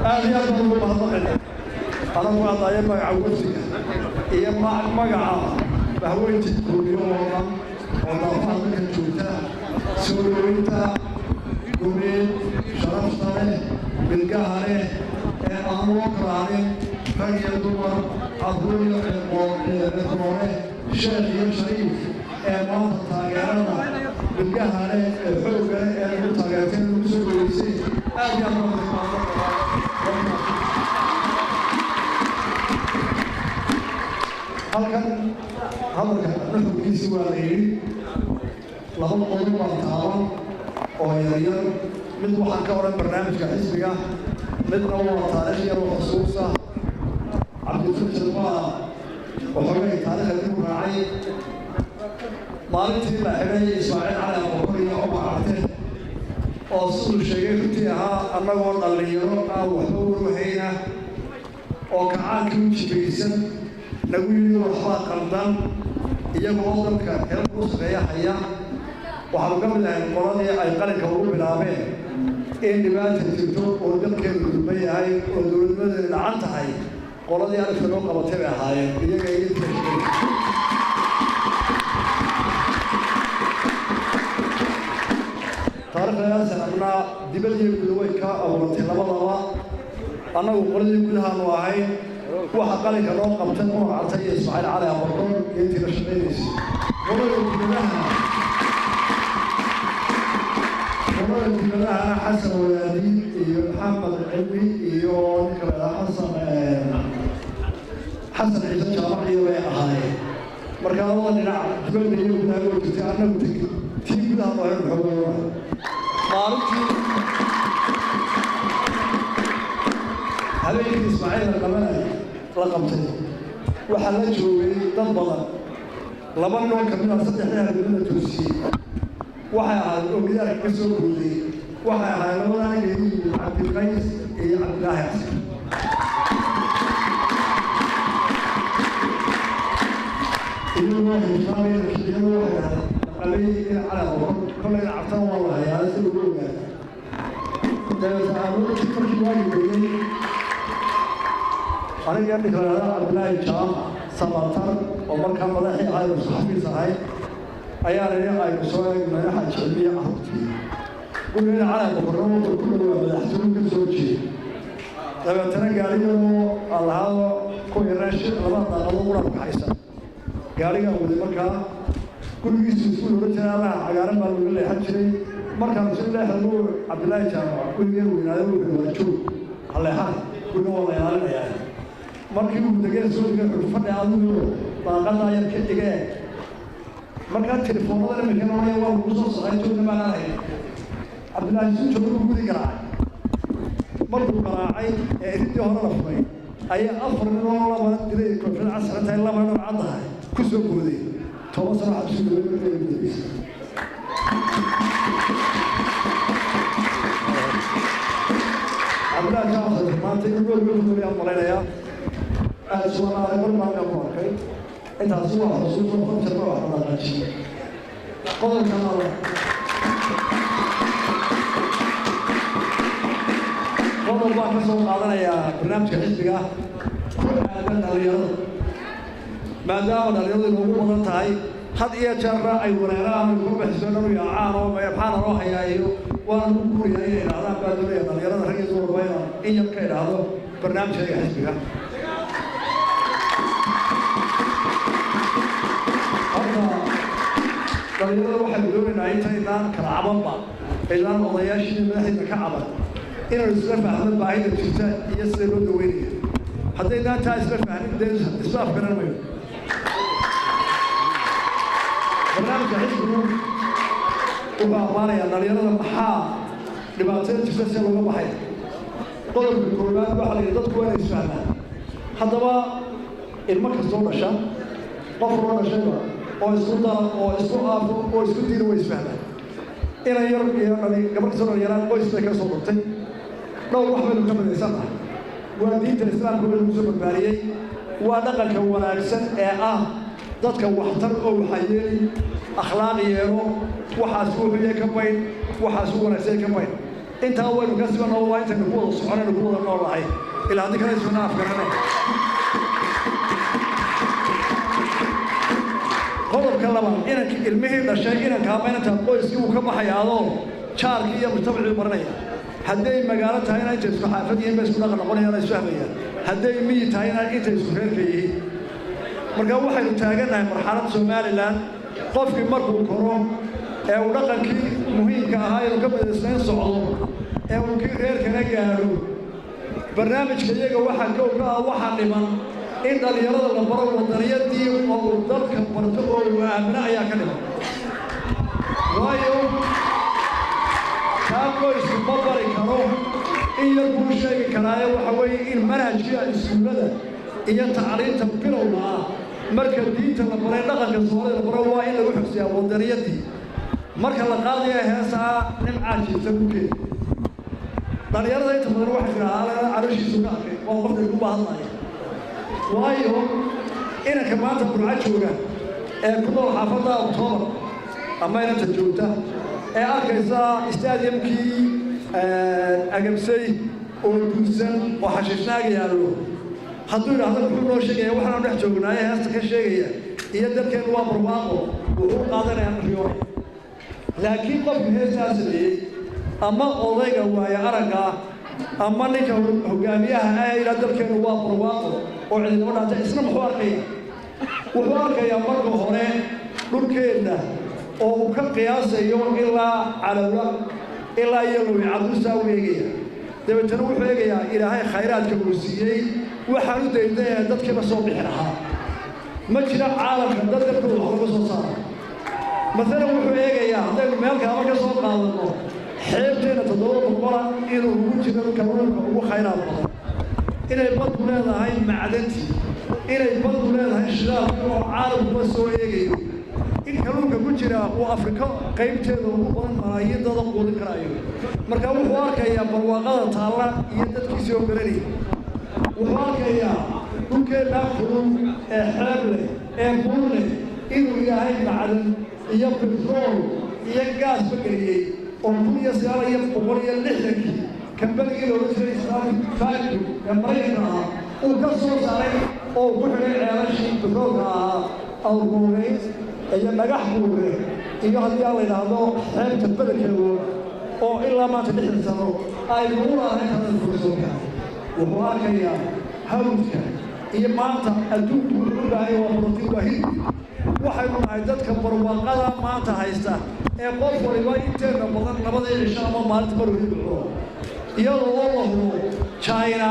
هذه أمور مهمة. أنا ما ضايع ما عودتك. هي ما بهويت كل يوم وضعفان كنتوتا سولويتا قومين شرفتانه بالقهره أموكرانه فقي الدمر عضوية الإخوانه شيخ شريف إمام الطاقرانه بالقهره الحلوة المتاقرتين المسؤولين أبي أمام halkan nuxurkiisi waa la yidhi laba qodob baan taaban oo yaryar mid waxaan ka odhan barnaamijka xisbiga midna waa taariikh yar oo xusuus ah cabdifajir waa waxoogay taariikhda dib u raacay maalintii la xidhay ismaaciil cali abubakar iyo cumar carte oo siduu sheegay runtii ahaa annagoo dhallinyaro aan waxba warwahayna oo kacaankii u jibaysan lagu yidhi waxbaa qaldan iyagoo dalka xeer ku shaqeeya haya waxaanu ka mid ahay qoladii ay qalinka ugu bilaabeen in dhibaata jirto oo dalkeenu gudba yahay oo dowladnimadeenu dhacan tahay qoladii alifka loo qabatay bay ahaayeen iyaga iyo tashkiil taariikhdaas annaa dibad iyo guda way ka abuurantay labadaba annagu qoladii gudahaanu ahay waxa qalinka loo qabtay Cumar Carte iyo Ismaaciil Cali Abubakar iyo intii la shaqeynayay qolada xasan walaadi iyo maxamed cilmi iyo ninka xasan ciise jaamac iyo way ahaayeen marka laba dhinac dibadda iyo gudaha oo jirtay annagu tii gudaha oo aan xoogay maalintii habeenkii Ismaaciil qabanay la qabtay waxa la joogay dad badan laba nooc ka mid ah saddexda habeenada toosiyay waxa ahayd oo midaar ka soo guuday waxa ahayd labada geeyay Cabdilqays iyo Cabdilaahi Xasan inuu heshiiyay kiyada waxa qalay in calaamado kulay cabtaan waa hayaa si uu ogaado dadka aanu markii waa yimid أنا يعني كنا عبد الله جام سبعتر ومن كان ملاحي على الصحفي صحيح أيانا أي مسؤول من أحد شعبية أخوتي قلنا على بكرة وكل ما بحثون كل زوجي لما ترى قالوا الله هذا كل راشد لما تقولوا بحيسا قالوا أول مرة كل يسوع رجل الله عجارة ما نقول له حجري مرة مسؤول الله هو عبد الله جام كل يوم ينادوا بالمشهور الله هذا كل والله يعلم يعني markii uu dagay soo dhigay fadhiyaadu baaqada ayar ka dhigay marka telefoonada ma keenay waa uu soo saaray joogna ma lahayn Abdullahi soo joogay gudi garaacay markuu garaacay ee intii hore la fumay ayaa afar nin oo laba diray koonfur casrata laba nin cadahay ku soo gooday toban sano xabsi lagu Abdullahi jaamac maanta inuu ugu yaamalayna أسوأ أمر ما نقول كي إن أسوأ خصوصا كنت تروح على الغاشي قدر كما الله قدر الله كسر قادنا يا برنامج حزبك كل أبدا الرياض ما دام الرياض الموضوع منتهي هذا يجرى أي وريران يكون بحسنا ويا عانو ما يبحث روح يا أيو ونقول يا أيو هذا بعد الرياض رجع زور بينا إن يبقى هذا برنامج حزبك dhalinyarada waxay doonaynaa intaynaan kala cabanba ilaan odayaashii madaxda ka caban inaan isla fahmo baahida jirta iyo sida loo daweynaya haddaynaan taa isla fahmin dee isla afgaran mayno barnaamijka xisbigu wuxuu ammaanayaa dhalinyarada maxaa dhibaatada jirta see looga baxay qodobka koowaad waxaa la yidhi dadku waa inay isfahmaan haddaba ilmo kastoo dhasha qof loo dhashayba oo isku dara oo isku aafo oo isku diina way isfahmaan inay yar iyo gabar kasoo dhalinyaraan qoys bay ka soo dhurtay dhowr wax baynu ka midaysannahay waa diinta islaamka lagu soo barbaariyey waa dhaqanka wanaagsan ee ah dadka waxtar oo waxaa yeeli akhlaaq yeelo waxaas wuxuuye ka bayn waxaas u wanaagsan ka bayn أنت أول مكسب أنا هو أنت نقول صحنا نقول الله راعي إلى هذيك السنة أفكارنا قبل كلامه إنك المهم الشيء إنك كمان تقول سيو كم حياته شاركية مجتمع البرنية هدي مقالات هاينا أنت تسمع حافظين بس كنا نقول هنا السهمية هدي ميت هاينا أنت تسمع فيه مركب واحد تاجرنا مرحلة سومالي لان قف في مركب كروم أو رقم كي مهم كهاي وقبل السنين صعود أو كي غير كنا جارو برنامج كذا واحد كوكا واحد لمن إن اللي يرى الأمر والدنيا دي أو ذلك برتقول وأمنا يا كلمة وايو كابو يسمى كروم إن يكون شيء كناية وحوي إن منهج السنة إن تعليم تبكره معه مركز دينته لبرين لقى الصورة لبروا إلا وحسيا والدنيتي مركز القاضي هسا نمعاش يسموكي دنيا ذي تفضل واحد على شيء سكاكي وقفت الكوبا الله وايو إنا كمان تبرع شوكا كل حافظة أكتوبر أما إنا تجوته أركزا استاديوم كي أجمسي ودوسن وحششنا جيالو حضور هذا كل شيء وحنا نحجونا يا هستك الشيء يقدر كان وامر واقو وهو قادر يعمل فيه لكن قف هذا سلي أما أولئك ويا أرجع أما نك هجاميها أي يقدر كان وامر واقو وعندنا ولا تسمع حوار كيا مركو هنا لكننا أو كقياس يوم إلا على الوقت إلا يلوي عبوسا ويجي دبتنا وحيجي إلى هاي خيرات كبوسية وحنود إذا دتك بصوب حرها ما تجرى عالم دتك كله على بصوصار مثلا وحيجي هذا المال كمان كصوب قادمه حيبتنا تدور بالقرى إنه وجود كمان وخيرات إلى البلد هذا هاي معدنتي إلى البلد هذا هاي الشباب عالم بس ويجي إن كانوا كبجرا وأفريقيا قيمته وقرن ملايين ضد قوة كرايو مركب وحوارك يا برواقة طالع يدك يسوي برني وحوارك يا ممكن نأخذ حبل بولة إنه يهاي معدن يبترول يجاز بكريه وكل يسير يبقى يلحق كم بلقي له رجل إسلامي فاجئ يمرينا وقصوا عليه أو بحر عرش بفوقها أو بوليس أي نجاح بوله إياه هذي الله ينادو هم تبركوا أو إلا ما تدخل سنو أي بولا هذا الفرصة وهو كيا هؤلاء إيه ما أنت أدوك بولا هي وبرتي وهي waxay nahay dadka barwaaqada maanta haysta ee qof waliba inteena badan labada cisho ama maalinta mar wali dhaco iyadoo la hubo China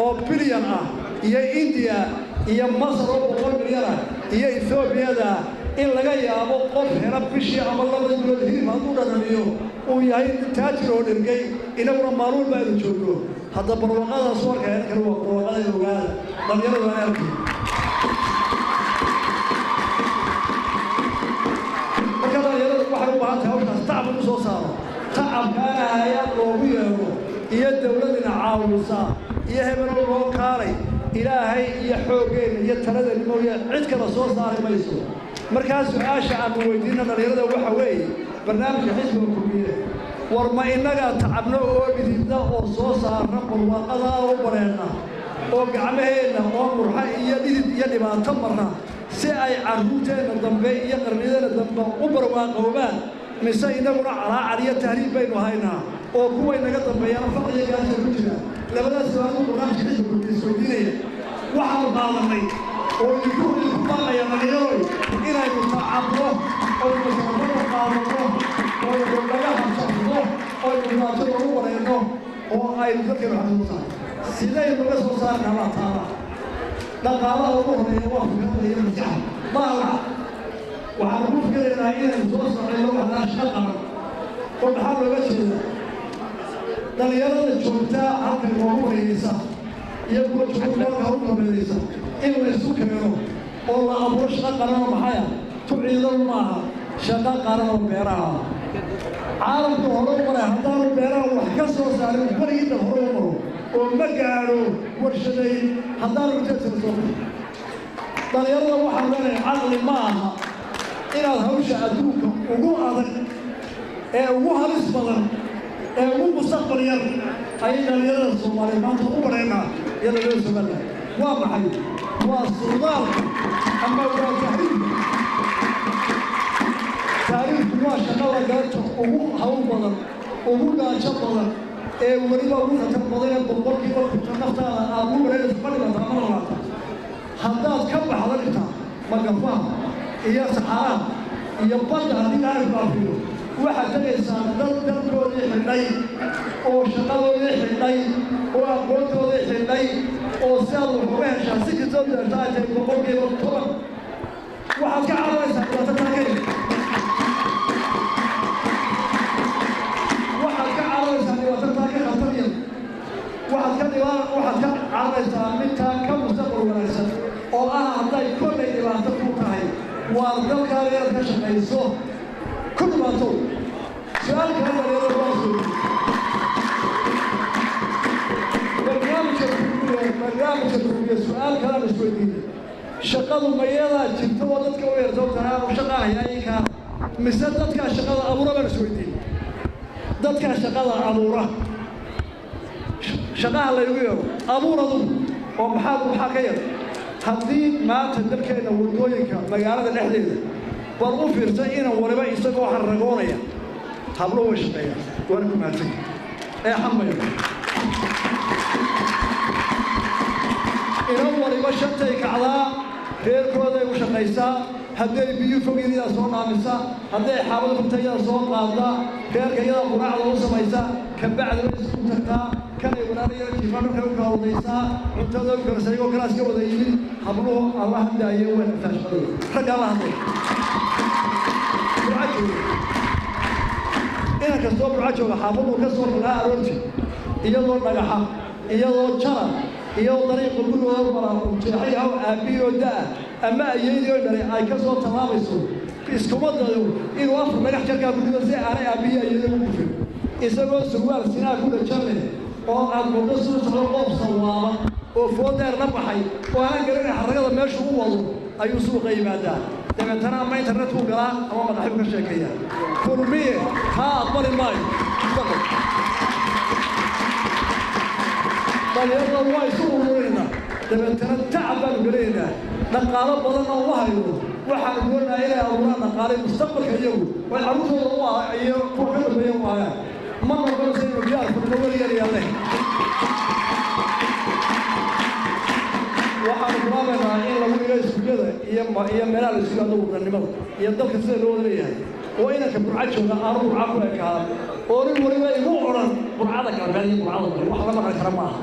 oo bilyan ah iyo India iyo Masar oo 1 bilyan ah iyo Ethiopia in laga yaabo qof hela bishii ama labada bilood hilib hadduu dhadhamiyo uu yahay taajir oo dhirgay inaguna maalul baa la joogo hadda barwaaqadaas warka kale waa barwaaqada ogaada dhalinyarada arkay waxay u baahan tahay hawshaas tacab u soo saaro tacabkaana hay-ad loogu yeero iyo dawladina caawisa iyo hebel loo kaalay ilaahay iyo xooggeena iyo taladeena mooye cid kale soo saari mayso markaa su-aasha aanu weydiina dhalinyarada waxa weeye barnaamijka xisbiga kulmiye war ma innaga tacabno oo dhidibna oo soo saarna barwaaqada oo bareenna oo gacmaheenna oo murxa iyo dhidib iyo dhibaato marna si ay carruurteena dambe iyo qarnideena dambe u barwaaqoobaan mise inaguna calaacal iyo tahriib baynu haynaa oo kuway naga dambeeyaan faqriga gaasha ku jira labadaas su'aalo barnaamijka xisbiga isweydiinaya waxaan qaadanay oo idinku baaqaya dhalinyarooy inaynu tacabno oo masarafada qaadano oo laga habsano oo dhibaatada ugu wareegno oo aynu dadkeenu xasuusan sidaynu uga soo saarnaa baa taala dhaqaalaha ugu horeeya waa fikrada iyo maskaxda maaha waxaan ugu fikiraynaa inaynu soo saarayno waxnaa shaqo qaban oo maxaa looga jeeda dhalinyarada joogtaa halkan noogu wareegaysa iyo kuwa joogtaalka u dambeeyeysa in la isu keeno oo la abuuro shaqo qaran oo maxaya tu ciidan maaha shaqo qaran oo beeraha caalamka hore u maray haddaanu beeraha wax ka soo saarin barigiina hore u maro oo ma gaadho warshaday haddaanu ujeedsana soo bixi dhalinyarada waxaan leenahay caqli ma aha inaad hawsha adduunka ugu adag ee ugu halis badan ugu mustaqbal yar ay dhalinyarada Soomaaliyeed maanta u bareynaa iyo dhalinyarada Soomaaliyeed waa maxay waa surdaalka ama waa taariikhdu waa shaqada galabta ugu hawl badan ugu gaajo badan ee weliba ugu khatar badan ee boqolkiiba kunta naftaada aad u bareynaysa fadhiga taamalaata haddaad ka baxda dhigtaa magafaha iyo saxaraha iyo badda haddii laga baafiyo waxaad tegaysaa dad dalkoodii xidhay oo shaqadoodii xidhay oo aqoontoodii xidhay oo si aad wax uga heshaa si kastoo deerta ay tahay boqolkiiba 10 waxaad ka cararaysaa dhibaato taagay waxaad ka cararaysaa dhibaato taagay khatarya waxaad ka cararaysaa midtaa ka mustaqbal wanaagsan oo ah hadday kollay dhibaato ku tahay waa dalkaaga inaad ka shaqayso ku dhibaato su-aal kala dhalinyarada waa barnaamijka durubiya su-aal kalaan isweydiinay shaqadu mayadaa jirto oo dadka u yarto taraa oo shaqa hayayinkaa mise dadkaa shaqada abuura baan isweydiinay dadkaa shaqada abuura shaqaha laygu yeero abuuradu oo maxaa ka yar haddii maanta dalkeena wadooyinka magaalada dhexdeeda bal u fiirsan inan waliba isagoo harragoonaya hablo way shaqeeya waana ku mahadsan ee xamaya inan waliba shantay kacdaa reerkooday u shaqaysaa hadday biyo fogin iyadaa soo dhaamisaa hadday xaabada fogta iyadaa soo qaadaa reerka iyadaa quraacda u samaysaa kabacdi way isku tagtaa kanay walaalayaa jiifaan dhulka u kawdaysaa cuntada u karsay oo galaas ka wada yimid habluhu alla hadaaye way dhigtaa shaqadooda raggaa la hadlay burca jooga inan kastoo burca jooga xaafaduu ka soo ragaa aroorti iyadoo dhagaxa iyadoo jara iyadoo dariiqa gurigooda maraa jeexay haw aabiyoo da'a ama ayeydii oo dhalay ay ka soo tallaabayso iskuma dayo inuu afar dhagax jarkaa ku dhigo si aanay aabbiyi ayeydii u kufin isagoo surwaal sinaa ku dhajan leh oo aad muddo suu socdo qoob sawaaba oo foodeer la baxay oo aan garanay xarragada meeshu u wado ayuu suuqa yimaadaa dabeetana ama internetkuu galaa ama madaxyu ka sheekeeyaa kulmiye haa aqbali maayo dhalinyarada waa isu ururinaynaa dabeetana tacab baanu gelaynaa dhaqaalo badanna uma hayno waxaanu doonayaa inay abuuraan dhaqaalay mustaqbalka iyagu way carruurtooda iyo kuwa ka dambeeya u ahayaan ma noqonaysa inuu diyaar fadhino weligeed yaalleh waxaanu bilaabaynaa in lagu dhigo iskuullada iyo meelaha la isugu hadlo wadannimada iyo dalka sida loo wada leeyahay oo inanka burca jooga aanu burca ku ekaada oo nin weliba igu odhan burcada galbeed iyo burcada bari wax la maqli kara maaha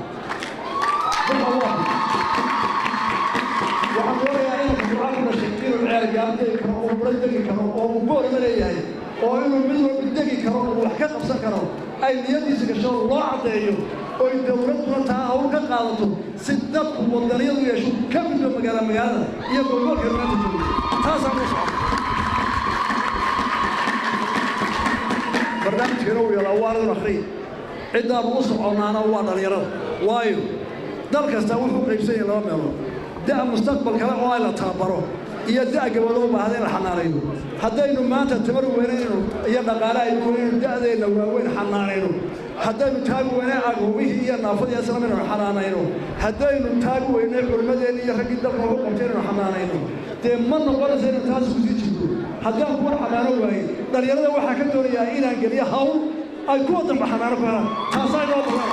waxaan doonayaa inanka burca ku dhashay inuu ceelgaab degi karo oo bura degi karo oo uu boorima leeyahay oo inuu mid walba degi karo oo wax ka qabsan karo ay niyadiisa gasho loo caddeeyo oo dawladduna taa hawl ka qaadato si dadku wadaniyadu yeesho ka midba magaalada iyo gobolka maanta jooga taasaan u socda barnaamijkeena uu yaalaa waa lagu akhriya ciddaanu u soconaana waa dhalinyarada waayo dal kasta wuxuu qaybsan yahay laba meelood da' mustaqbal kale oo ay la tababaro iyo da' gabadho u baahda in la xanaanayno haddaynu maanta tamar weynayno iyo dhaqaale aynu weynayno da'deenna waaweyn xanaanayno haddaynu taagi weynay agoomihii iyo naafadii islam inaynu xanaanayno haddaynu taagi weynay culimmadeenni iyo raggii dalka ugu qabtay inaynu xanaanayno dee ma noqonaysa inaynu taas kusii jirto haddaan kuwa xanaano waaye dhalinyarada waxaa ka doonayaa inaan geliyo hawl ay kuwa dambe xanaano ku helaan taasaa inoo badan